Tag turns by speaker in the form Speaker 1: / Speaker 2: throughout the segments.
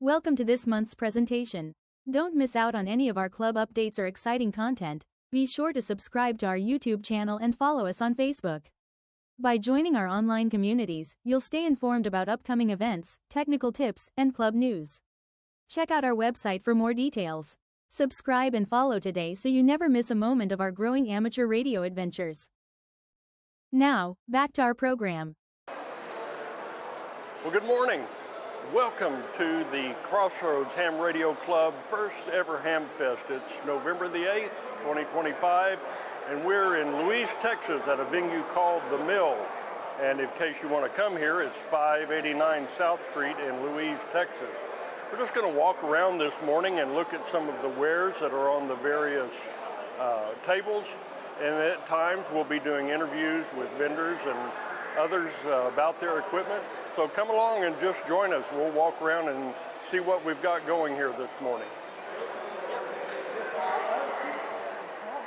Speaker 1: Welcome to this month's presentation. Don't miss out on any of our club updates or exciting content. Be sure to subscribe to our YouTube channel and follow us on Facebook. By joining our online communities, you'll stay informed about upcoming events, technical tips, and club news. Check out our website for more details. Subscribe and follow today so you never miss a moment of our growing amateur radio adventures. Now, back to our program.
Speaker 2: Well, good morning. Welcome to the Crossroads Ham Radio Club first ever Ham Fest. It's November the 8th, 2025, and we're in Louise, Texas at a venue called The Mill. And in case you want to come here, it's 589 South Street in Louise, Texas. We're just going to walk around this morning and look at some of the wares that are on the various tables. And at times we'll be doing interviews with vendors and others about their equipment. So come along and just join us. We'll walk around and see what we've got going here this morning.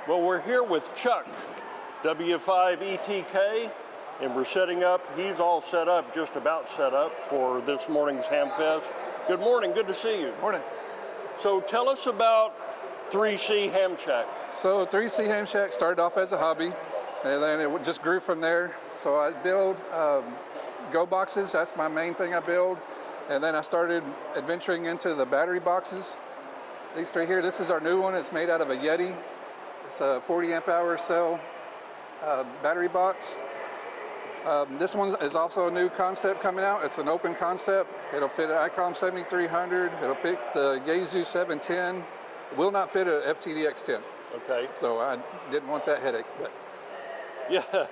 Speaker 2: Well, we're here with Chuck, W5ETK, and we're setting up, he's all set up, just about set up for this morning's Ham Fest. Good morning, good to see you.
Speaker 3: Morning.
Speaker 2: So tell us about 3C Ham Shack.
Speaker 3: So 3C Ham Shack started off as a hobby, and then it just grew from there. So I build go boxes, that's my main thing I build. And then I started adventuring into the battery boxes. These three here, this is our new one. It's made out of a Yeti. It's a 40 amp hour cell battery box. This one is also a new concept coming out. It's an open concept. It'll fit an ICOM 7300. It'll fit the Yaesu 710. It will not fit a FTDX10.
Speaker 2: Okay.
Speaker 3: So I didn't want that headache. But.
Speaker 2: Yeah.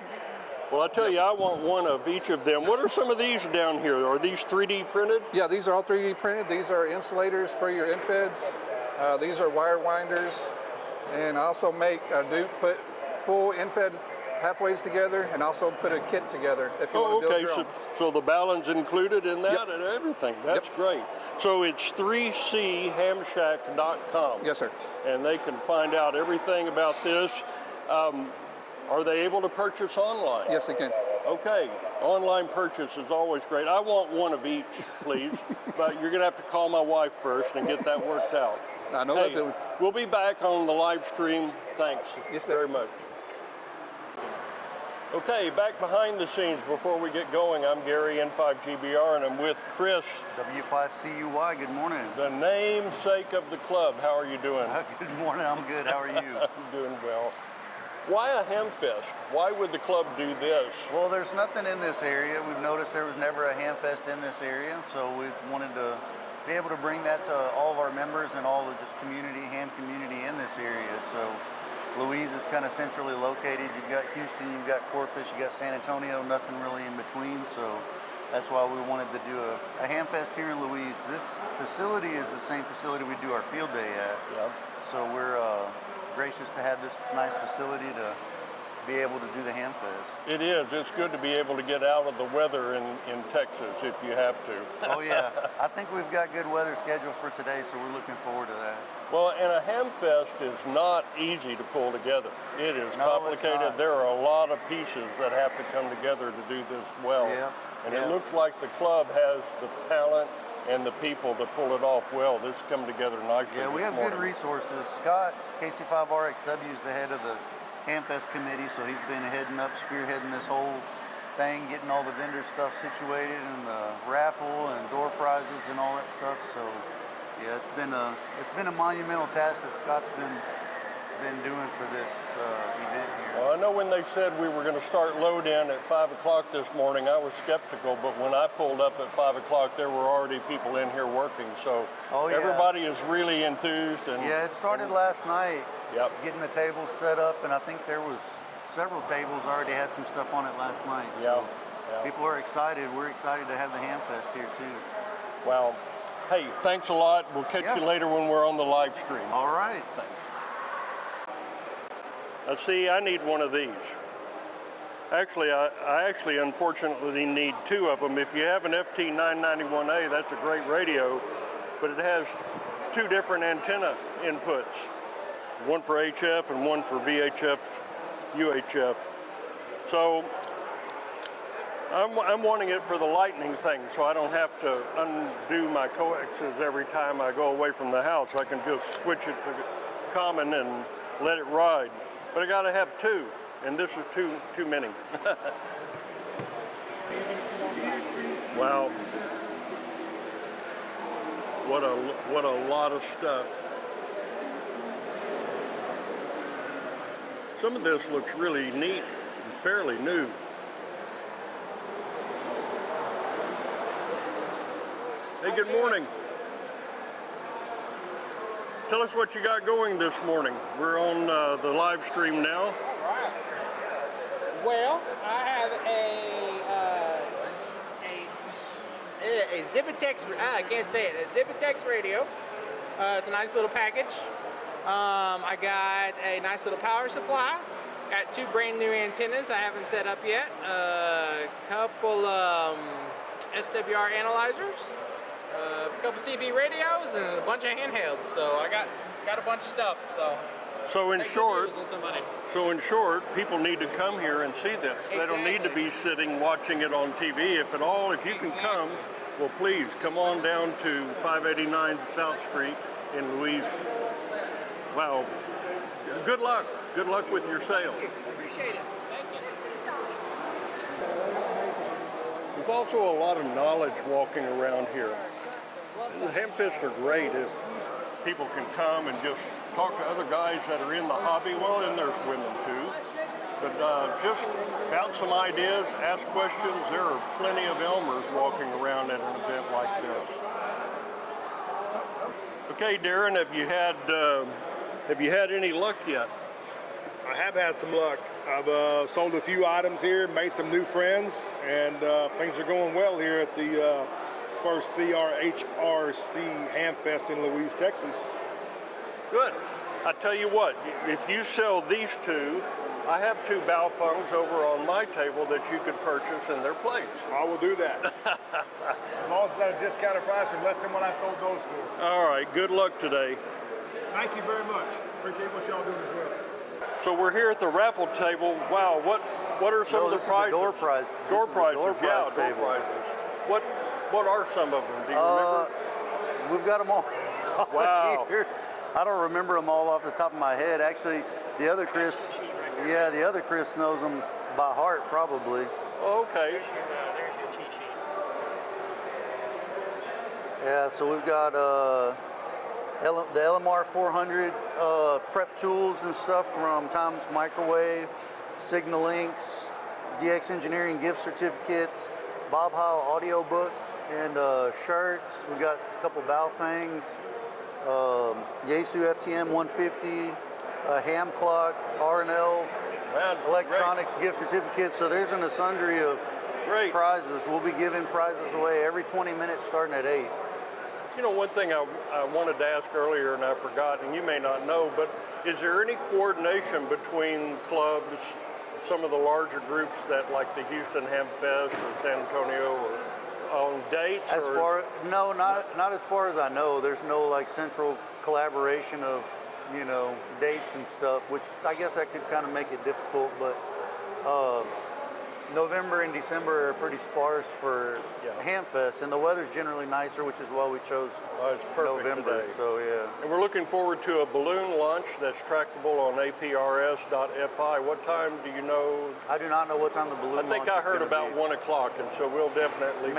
Speaker 2: Well, I tell you, I want one of each of them. What are some of these down here? Are these 3D printed?
Speaker 3: Yeah, these are all 3D printed. These are insulators for your infeds. These are wire winders. And I also do put full infed halfways together and also put a kit together if you want to build your own.
Speaker 2: So the ballon's included in that
Speaker 3: Yep.
Speaker 2: and everything. That's
Speaker 3: Yep.
Speaker 2: great. So it's 3chamshack.com.
Speaker 3: Yes, sir.
Speaker 2: And they can find out everything about this. Are they able to purchase online?
Speaker 3: Yes, they can.
Speaker 2: Okay, online purchase is always great. I want one of each, please, but you're gonna have to call my wife first and get that worked out.
Speaker 3: I know
Speaker 2: Hey,
Speaker 3: that feeling.
Speaker 2: we'll be back on the live stream. Thanks
Speaker 3: Yes,
Speaker 2: very much. Okay, back behind the scenes before we get going, I'm Gary, N5GBR, and I'm with Chris.
Speaker 4: W5CUY, good morning.
Speaker 2: The namesake of the club. How are you doing?
Speaker 4: Good morning, I'm good, how are you?
Speaker 2: I'm doing well. Why a Ham Fest? Why would the club do this?
Speaker 4: Well, there's nothing in this area. We've noticed there was never a Ham Fest in this area, so we wanted to be able to bring that to all of our members and all the just ham community in this area. So Louise is kind of centrally located. You've got Houston, you've got Corpus, you've got San Antonio, nothing really in between. So that's why we wanted to do a Ham Fest here in Louise. This facility is the same facility we do our field day at.
Speaker 2: Yep.
Speaker 4: So we're gracious to have this nice facility to be able to do the Ham Fest.
Speaker 2: It is. It's good to be able to get out of the weather in Texas if you have to.
Speaker 4: Oh yeah, I think we've got good weather scheduled for today, so we're looking forward to that.
Speaker 2: Well, and a Ham Fest is not easy to pull together. It is complicated.
Speaker 4: It's not.
Speaker 2: There are a lot of pieces that have to come together to do this well.
Speaker 4: Yeah.
Speaker 2: And it looks like the club has the talent and the people to pull it off well. This has come together nicely.
Speaker 4: Yeah, we have good resources. Scott, KC5RXW, is the head of the Ham Fest committee, so he's been spearheading this whole thing, getting all the vendor stuff situated and the raffle and door prizes and all that stuff. So yeah, it's been a monumental task that Scott's been doing for this event here.
Speaker 2: Well, I know when they said we were going to start load in at 5 o'clock this morning, I was skeptical, but when I pulled up at 5 o'clock, there were already people in here working. So everybody is really enthused. And
Speaker 4: yeah, it started last night.
Speaker 2: Yep.
Speaker 4: Getting the tables set up, and I think there was several tables already had some stuff on it last night. So people are excited. We're excited to have the Ham Fest here too.
Speaker 2: Well, hey, thanks a lot. We'll catch you later when we're on the live stream.
Speaker 4: All right.
Speaker 2: Thanks. Now see, I need one of these. Actually, I unfortunately need two of them. If you have an FT991A, that's a great radio, but it has two different antenna inputs. One for HF and one for VHF, UHF. So I'm wanting it for the lightning thing, so I don't have to undo my coaxes every time I go away from the house. I can just switch it to common and let it ride. But I gotta have two, and this is too many. Wow. What a lot of stuff. Some of this looks really neat and fairly new. Hey, good morning. Tell us what you got going this morning. We're on the live stream now.
Speaker 5: All right. Well, I have a Zipitex, I can't say it, a Zipitex radio. It's a nice little package. I got a nice little power supply. Got two brand new antennas I haven't set up yet. A couple SWR analyzers. A couple CB radios and a bunch of handhelds. So I got a bunch of stuff.
Speaker 2: So in short, people need to come here and see this.
Speaker 5: Exactly.
Speaker 2: They don't need to be sitting watching it on TV. If at all, if you can come, well, please come on down to 589 South Street in Louise. Wow. Good luck. Good luck with your sale.
Speaker 5: Appreciate it. Thank you.
Speaker 2: There's also a lot of knowledge walking around here. The Ham Fests are great if people can come and just talk to other guys that are in the hobby. Well, and there's women too. But just bounce some ideas, ask questions. There are plenty of Elmers walking around at an event like this. Okay, Darren, have you had any luck yet?
Speaker 6: I have had some luck. I've sold a few items here, made some new friends, and things are going well here at the first CRHRC Ham Fest in Louise, Texas.
Speaker 2: Good. I tell you what, if you sell these two, I have two Baofengs over on my table that you could purchase in their place.
Speaker 6: I will do that. As long as it's at a discounted price or less than what I sold those for.
Speaker 2: All right, good luck today.
Speaker 6: Thank you very much. Appreciate what y'all doing as well.
Speaker 2: So we're here at the raffle table. Wow, what are some of the prizes?
Speaker 4: Door prize.
Speaker 2: Door prizes,
Speaker 4: door prize
Speaker 2: yeah,
Speaker 4: table.
Speaker 2: door prizes. What are some of them? Do you remember?
Speaker 4: We've got them all.
Speaker 2: Wow.
Speaker 4: Here. I don't remember them all off the top of my head. Actually, the other Chris knows them by heart, probably.
Speaker 2: Oh, okay.
Speaker 5: There's your cheat sheet.
Speaker 4: Yeah, so we've got the LMR 400 prep tools and stuff from Tom's Microwave, Signal Links, DX Engineering gift certificates, Bob Howe audiobook, and shirts. We got a couple Baofangs, Yaesu FTM 150, a ham clock, R&L, electronics gift certificates. So there's an sundry of prizes. We'll be giving prizes away every 20 minutes starting at 8.
Speaker 2: You know, one thing I wanted to ask earlier and I forgot, and you may not know, but is there any coordination between clubs, some of the larger groups that like the Houston Ham Fest or San Antonio, or on dates?
Speaker 4: No, not as far as I know. There's no like central collaboration of, you know, dates and stuff, which I guess that could kind of make it difficult, but November and December are pretty sparse for Ham Fest, and the weather's generally nicer, which is why we chose
Speaker 2: it's perfect
Speaker 4: November.
Speaker 2: today.
Speaker 4: So yeah.
Speaker 2: And we're looking forward to a balloon launch that's trackable on APRS.FI. What time do you know?
Speaker 4: I do not know what time the balloon launch is.
Speaker 2: I think I heard about 1 o'clock, and so we'll definitely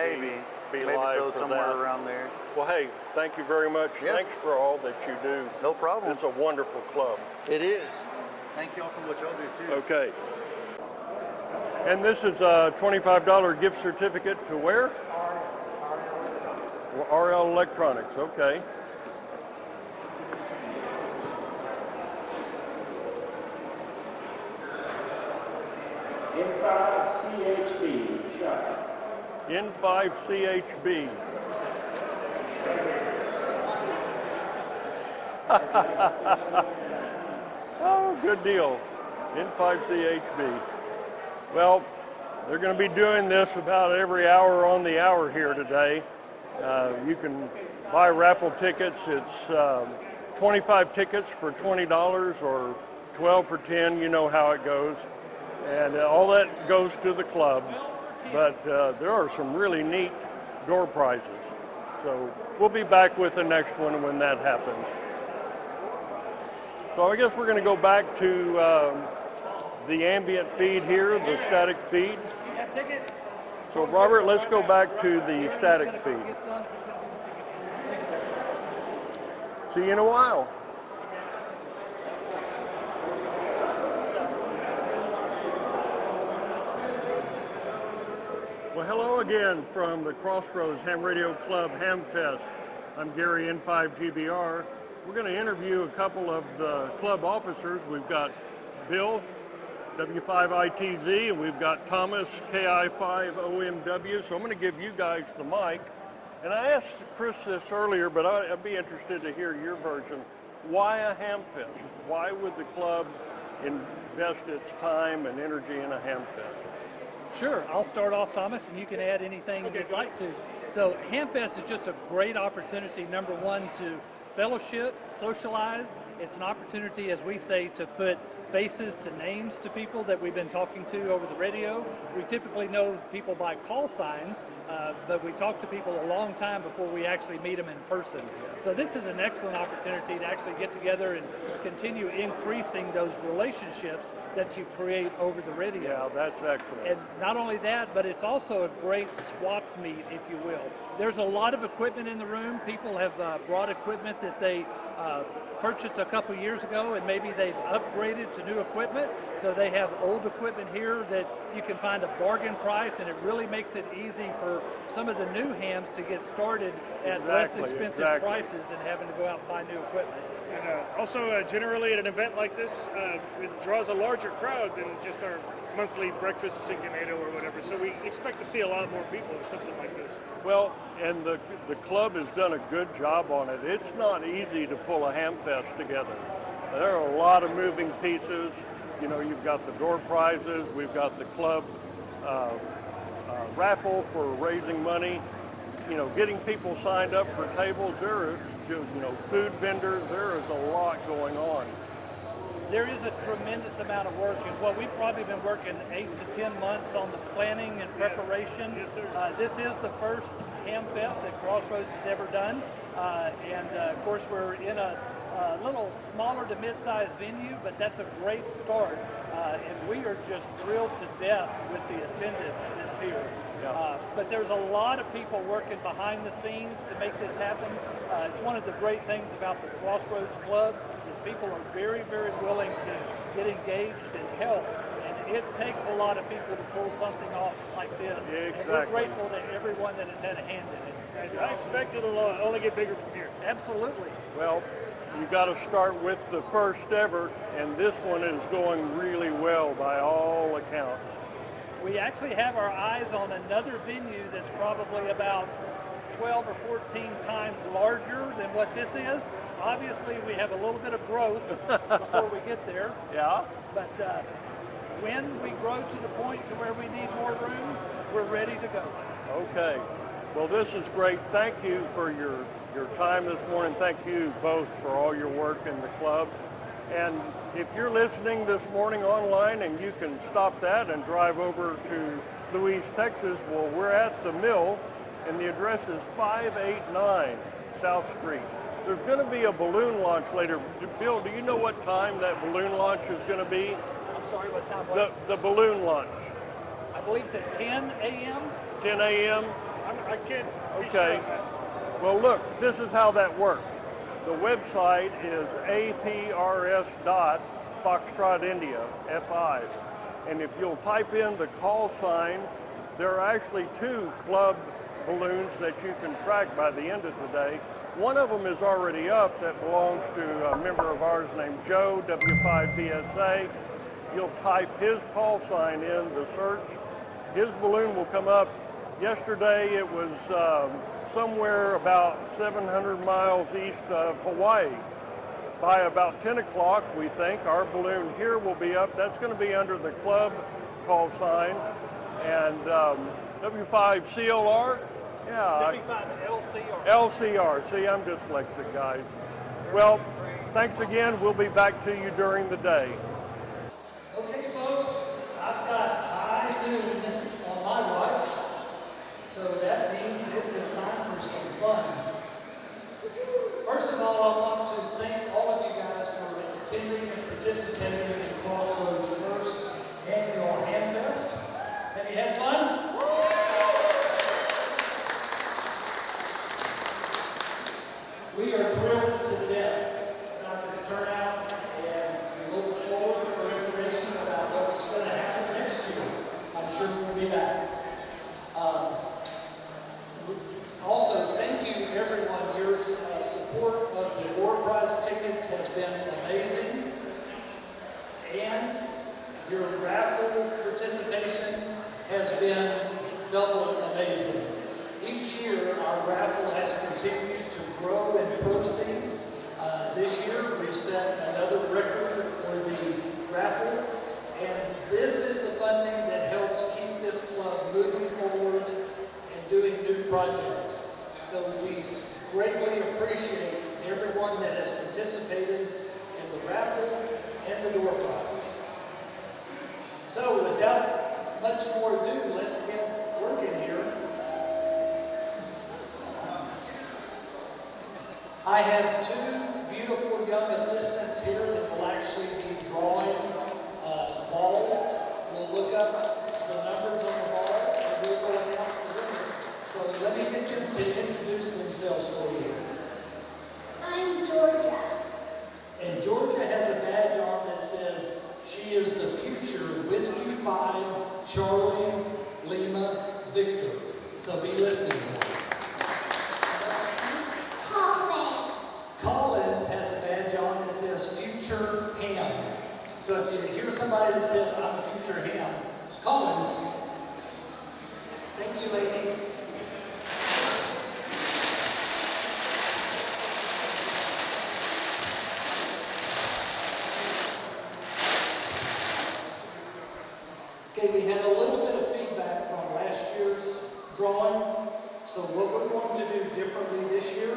Speaker 2: be live
Speaker 4: so
Speaker 2: for
Speaker 4: somewhere
Speaker 2: that.
Speaker 4: around there.
Speaker 2: Well, hey, thank you very much.
Speaker 4: Yeah.
Speaker 2: Thanks for all that you do.
Speaker 4: No problem.
Speaker 2: It's a wonderful club.
Speaker 4: It is. Thank y'all for what y'all do too.
Speaker 2: Okay. And this is a $25 gift certificate to where? RL Electronics, okay.
Speaker 7: N5CHB, Chuck.
Speaker 2: N5CHB. Oh, good deal. N5CHB. Well, they're going to be doing this about every hour on the hour here today. You can buy raffle tickets. It's 25 tickets for $20 or 12 for 10. You know how it goes. And all that goes to the club. but there are some really neat door prizes. So we'll be back with the next one when that happens. So I guess we're going to go back to the ambient feed here, the static feed. So Robert, let's go back to the static feed. See you in a while. Well, hello again from the Crossroads Ham Radio Club Ham Fest. I'm Gary N5GBR. We're going to interview a couple of the club officers. We've got Bill, W5ITZ, and we've got Thomas, KI5OMW. So I'm going to give you guys the mic. And I asked Chris this earlier, but I'd be interested to hear your version. Why a Ham Fest? Why would the club invest its time and energy in a Ham Fest?
Speaker 8: Sure, I'll start off, Thomas, and you can add anything you'd like to. So Ham Fest is just a great opportunity, number one, to fellowship, socialize. It's an opportunity, as we say, to put faces to names to people that we've been talking to over the radio. We typically know people by call signs, but we talk to people a long time before we actually meet them in person. So this is an excellent opportunity to actually get together and continue increasing those relationships that you create over the radio.
Speaker 2: Yeah, that's excellent.
Speaker 8: And not only that, but it's also a great swap meet, if you will. There's a lot of equipment in the room. People have brought equipment that they purchased a couple years ago, and maybe they've upgraded to new equipment. So they have old equipment here that you can find a bargain price, and it really makes it easy for some of the new hams to get started at less expensive prices than having to go out and buy new equipment.
Speaker 9: And also, generally at an event like this, it draws a larger crowd than just our monthly breakfast stinkinado or whatever. So we expect to see a lot more people at something like this.
Speaker 2: Well, and the club has done a good job on it. It's not easy to pull a Ham Fest together. There are a lot of moving pieces. You know, you've got the door prizes, we've got the club raffle for raising money, you know, getting people signed up for tables. There is, you know, food vendors, there is a lot going on.
Speaker 8: There is a tremendous amount of work, and what we've probably been working 8 to 10 months on the planning and preparation.
Speaker 9: Yes, sir.
Speaker 8: This is the first Ham Fest that Crossroads has ever done, and of course we're in a little smaller to mid-sized venue, but that's a great start, and we are just thrilled to death with the attendance that's here.
Speaker 2: Yeah.
Speaker 8: But there's a lot of people working behind the scenes to make this happen. It's one of the great things about the Crossroads Club is people are very, very willing to get engaged and help. And it takes a lot of people to pull something off like this.
Speaker 2: Yeah, exactly.
Speaker 8: And we're grateful to everyone that has had a hand in it.
Speaker 9: And I expect it'll only get bigger from here.
Speaker 8: Absolutely.
Speaker 2: Well, you got to start with the first ever, and this one is going really well by all accounts.
Speaker 8: We actually have our eyes on another venue that's probably about 12 or 14 times larger than what this is. Obviously, we have a little bit of growth before we get there.
Speaker 2: Yeah.
Speaker 8: But when we grow to the point to where we need more room, we're ready to go.
Speaker 2: Okay. Well, this is great. Thank you for your time this morning. Thank you both for all your work in the club. And if you're listening this morning online and you can stop that and drive over to Louise, Texas, well, we're at the mill, and the address is 589 South Street. There's going to be a balloon launch later. Bill, do you know what time that balloon launch is going to be?
Speaker 8: I'm sorry, what time?
Speaker 2: The balloon launch.
Speaker 8: I believe it's at 10 a.m.
Speaker 2: 10 a.m.?
Speaker 9: I can't be
Speaker 2: Okay.
Speaker 9: sure on that.
Speaker 2: Well, look, this is how that works. The website is aprs.Foxtrot India, F5. And if you'll type in the call sign, there are actually 2 club balloons that you can track by the end of the day. One of them is already up that belongs to a member of ours named Joe, W5PSA. You'll type his call sign in the search. His balloon will come up. Yesterday it was somewhere about 700 miles east of Hawaii. By about 10 o'clock, we think, our balloon here will be up. That's going to be under the club call sign. And W5CLR? Yeah.
Speaker 8: W5LCR.
Speaker 2: LCR. See, I'm dyslexic, guys. Well, thanks again. We'll be back to you during the day.
Speaker 8: Okay, folks, I've got high noon on my watch.
Speaker 10: So that means it is time for some fun. First of all, I want to thank all of you guys for attending and participating in Crossroads' first annual Ham Fest. Have you had fun? We are thrilled to death about this turnout, and we look forward for information about what's going to happen next year. I'm sure we'll be back. Also, thank you everyone. Your support of the door prize tickets has been amazing, and your raffle participation has been double amazing. Each year, our raffle has continued to grow in proceeds. This year, we've set another record for the raffle, and this is the funding that helps keep this club moving forward and doing new projects. So we greatly appreciate everyone that has participated in the raffle and the door prize. So without much more ado, let's get working here. I have two beautiful young assistants here that will actually be drawing balls. We'll look up the numbers on the balls and we'll go announce the winner. So let me get them to introduce themselves for you.
Speaker 11: I'm Georgia.
Speaker 10: And Georgia has a badge on that says she is the future Whiskey 5 Charlie Lima Victor. So be listening. Collins has a badge on that says future ham. So if you hear somebody that says I'm a future ham, it's Collins. Thank you, ladies. Okay, we had a little bit of feedback from last year's drawing. So what we're going to do differently this year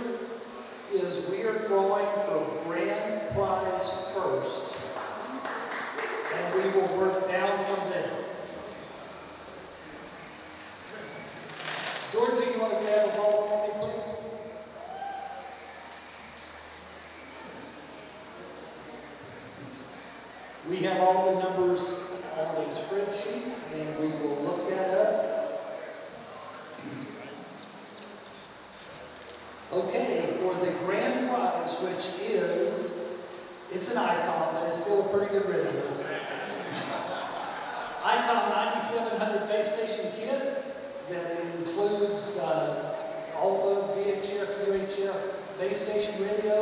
Speaker 10: is we are drawing for grand prize first. And we will work down from there. Georgia, you want to grab a ball for me, please? We have all the numbers on a spreadsheet, and we will look that up. Okay, for the grand prize, which is, it's an icon, but it's still a pretty good radio. Icon 9700 base station kit that includes all the VHF, UHF base station radio,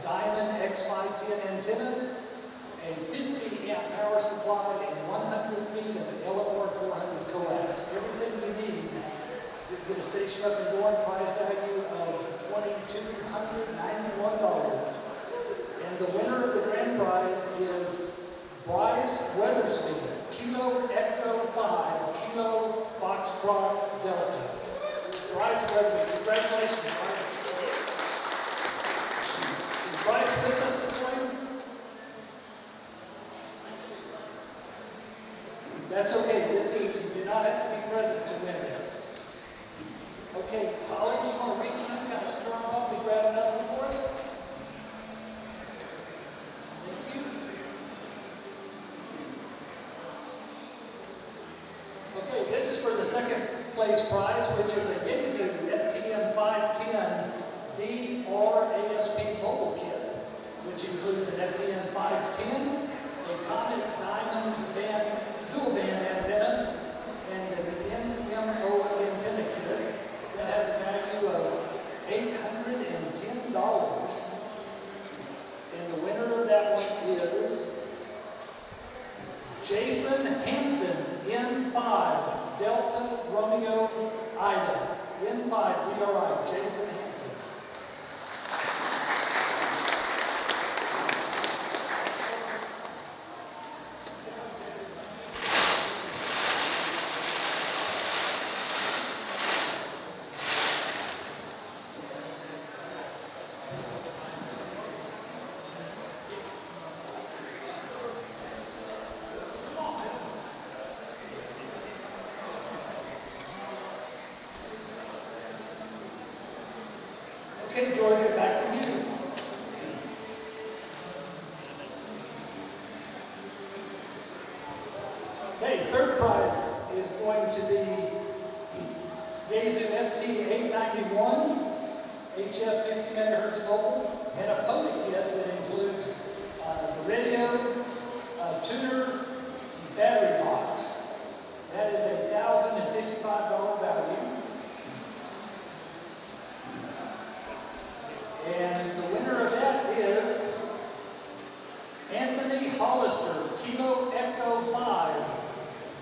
Speaker 10: Diamond X510 antenna, a 50 amp power supply, and 100 feet of LMR 400 coax. Everything you need to get a station up and going, prize value of $2,291. And the winner of the grand prize is Bryce Weathersby, Kilo Echo 5, Kilo Foxtrot Delta. Bryce Weathersby, congratulations, Bryce. Is Bryce with us this morning? That's okay. You do not have to be present to win this. Okay, Collins, you want to reach in, kind of stir them up and grab another one for us? Thank you. Okay, this is for the second place prize, which is a Yaesu FTM 510 DRASP mobile kit, which includes an FTM 510, a Comet Diamond band, dual band antenna, and an NMO antenna kit that has a value of $810. And the winner of that one is Jason Hampton, N5 Delta Romeo Ida, N5 DRI, Jason Hampton. Okay, Georgia, back to you. Okay, third prize is going to be Yaesu FT891, HF 50 megahertz mobile, and a POTA kit that includes the radio, tuner, battery box. That is a $1,055 value. And the winner of that is Anthony Hollister, Kilo Echo 5,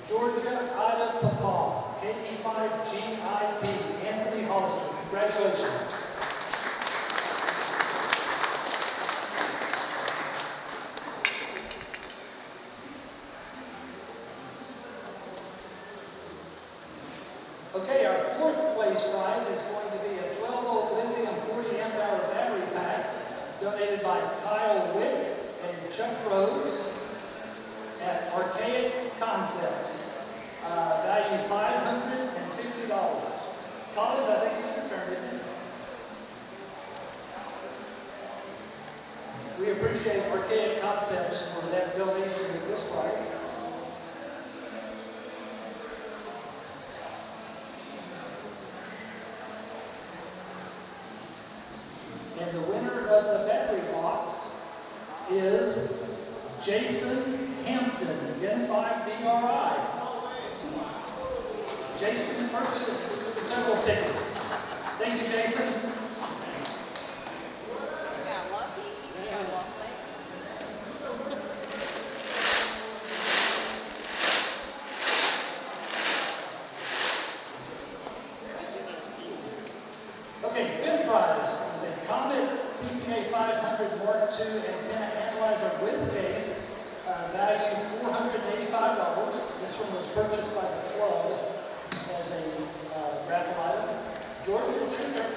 Speaker 10: Georgia Ida Papa, KE5GIP. Anthony Hollister, congratulations. Okay, our fourth place prize is going to be a 12-volt lithium 40 amp hour battery pack donated by Kyle Wick and Chuck Rose at Archaic Concepts. Value $550. Collins, I think it's your turn, isn't it? We appreciate Archaic Concepts for that donation at this price. And the winner of the battery box is Jason Hampton, N5DRI. Jason purchased several tickets. Thank you, Jason. Okay, fifth prize is a Comet CCA 500 Mark II antenna analyzer with case, value $485. This one was purchased by the club as a raffle item. Georgia, it's your turn.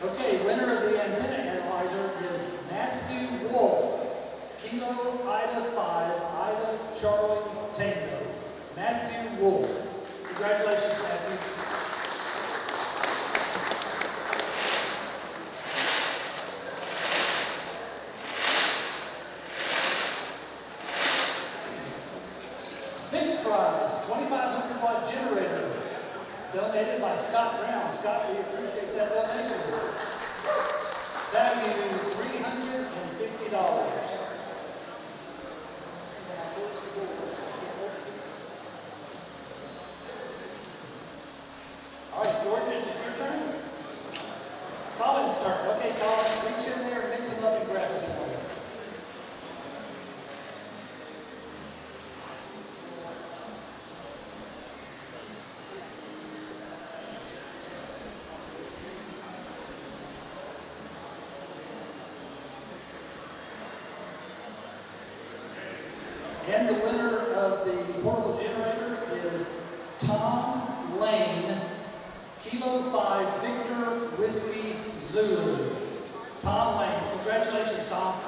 Speaker 10: Okay, winner of the antenna analyzer is Matthew Wolf, Kilo Ida 5, Ida Charlie Tango. Matthew Wolf. Congratulations, Matthew. Sixth prize, 2,500 watt generator, donated by Scott Brown. Scott, we appreciate that donation. Value $350. All right, Georgia, is it your turn? Colin's turn. Okay, Colin, reach in there, mix them up, and grab us one. And the winner of the portable generator is Tom Lane, Kilo 5 Victor Whiskey Zulu. Tom Lane. Congratulations, Tom.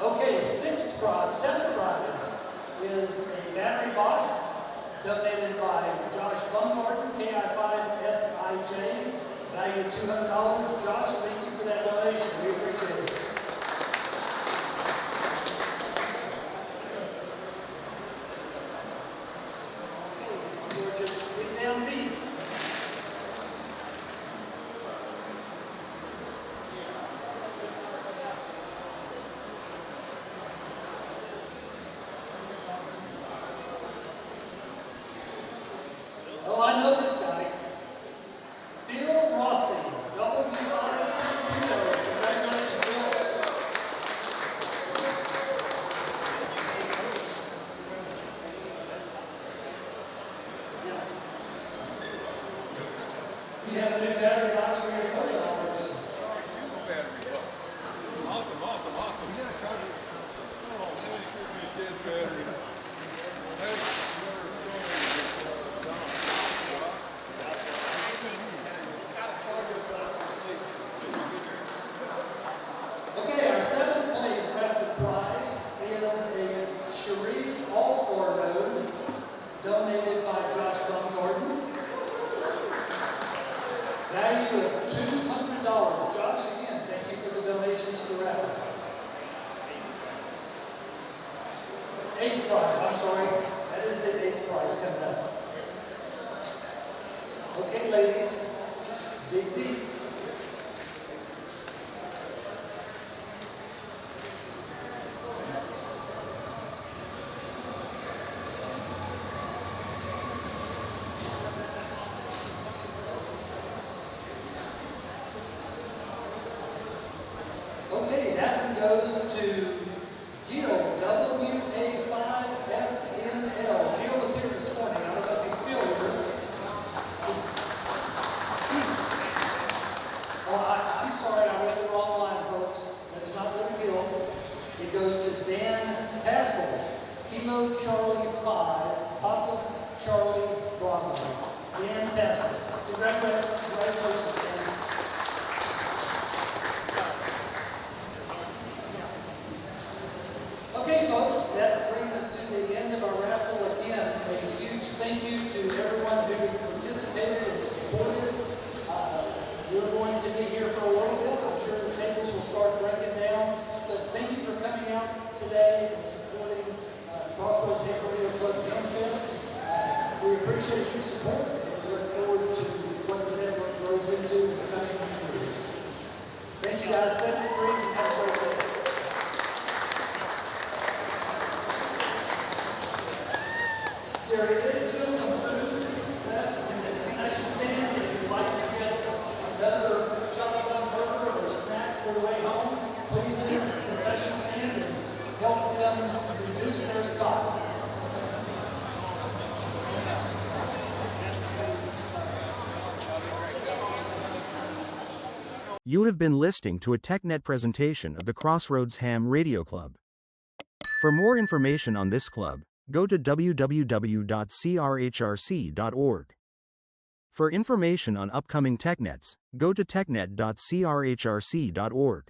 Speaker 10: Okay, seventh prize is a battery box donated by Josh Bumgarden, KI5SIJ, value $200. Josh, thank you for that donation. We appreciate it. Georgia, get down deep. Oh, I know this guy. Phil Rossi, W5C Eighth prize, I'm sorry. That is the eighth prize coming up. Okay, ladies, dig deep. Okay, that one goes to Gil, WA5SNL. Gil was here this morning. I don't know if he's still here. Oh, I'm sorry, I read the wrong line, folks. That is not really Gil. It goes to Dan Tassel, Kilo Charlie 5, Papa Charlie Bravo. Dan Tassel. Congratulations, Dan. Okay, folks, that brings us to the end of our raffle. Again, a huge thank you to everyone who participated and supported. We're going to be here for a little bit. I'm sure the tables will start breaking down. But thank you for coming out today and supporting Crossroads Ham Radio Club's Ham Fest. We appreciate your support and we look forward to what the network grows into in the coming years. Thank you guys. Thank you, friends, and have a great day. There is still some food left in the concession stand. If you'd like to get another shotgun burger or snack for the way home, please visit the concession stand and help them reduce their stock.
Speaker 12: You have been listening to a TechNet presentation of the Crossroads Ham Radio Club. For more information on this club, go to www.crhrc.org. For information on upcoming TechNets, go to technet.crhrc.org.